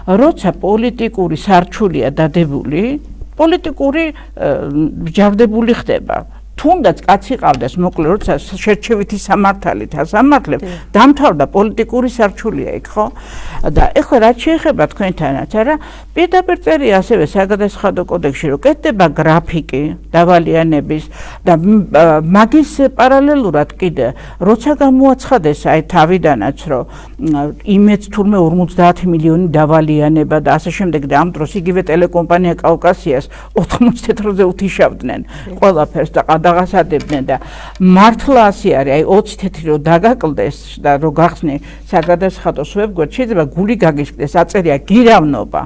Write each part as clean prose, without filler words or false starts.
როცა პოლიტიკური სარჩულია დადებული, პოლიტიკური ჯარდებული ხდება. თუნდაც კაცი ყავდეს, მოკლედ, როცა შერჩევითი სამართალით ასამართლებ, დამთავრდა პოლიტიკური სარჩულია იქ, ხო? და ეხლა რაც შეეხება თქვენთანაც, არა, პირდაპირ წერია ასევე საგადასახადო კოდექსში, რომ კეთდება გრაფიკი დავალიანების და მაგის პარალელურად კიდე, როცა გამოაცხადეს აი თავიდანაც, რომ იმეც თურმე 50 მილიონი დავალიანება და ასე შემდეგ და ამ დროს იგივე ტელეკომპანია კავკასიას 94-ზე უთიშავდნენ ყველაფერს და გადაღასადებდნენ და მართლა ასე არის, აი 20 თეთრი რომ დაგაკლდეს და რომ გახსნი საგადასახადოს ვებგვერდ, შეიძლება გული გაგიშკდეს, აწერია გირავნობა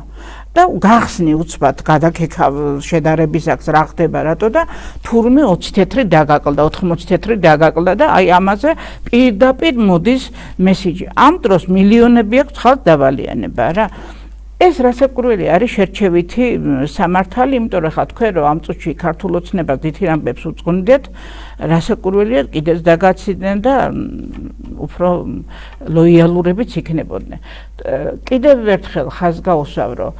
და გახსნი უცბად გადაკექავ შედარების აქვს რა ხდება რატო და თურმე 20 თეთრი დაგაკლდა, 80 თეთრი დაგაკლდა და აი ამაზე პირდაპირ მოდის მესიჯი. ამ დროს მილიონები აქვს ხალხ დავალიანება რა. ეს რასაკვირველი არის შერჩევითი სამართალი, იმიტომ რომ ხა თქვენ რომ ამ წუთში ქართულ ოცნებას დიდ ამბებს უძღვნდეთ, რასაკვირველია კიდეც დაგაციდნენ და უფრო ლოიალურებიც იქნებოდნენ. კიდევ ერთხელ ხაზს გავუსვამ, რომ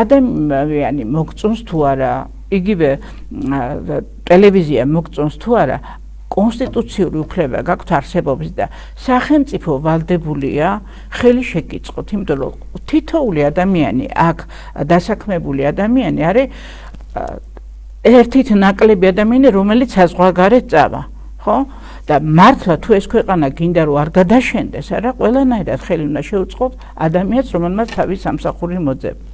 ადამიანი მოგწონს თუ არა, იგივე ტელევიზია მოგწონს თუ არა, კონსტიტუციური უფლება გაქვთ არსებობის და სახელმწიფო ვალდებულია ხელი შეკიწყოთ, იმიტომ რომ თითოეული ადამიანი აქ დასაქმებული ადამიანი არის ერთით ნაკლები ადამიანი, რომელიც საზღვარგარეთ წავა, ხო? და მართლა თუ ეს ქვეყანა გინდა რომ არ გადაშენდეს, არა, ყველანაირად ხელი უნდა შეუწყოთ ადამიანს, რომელმაც თავის სამსახური მოძებნა.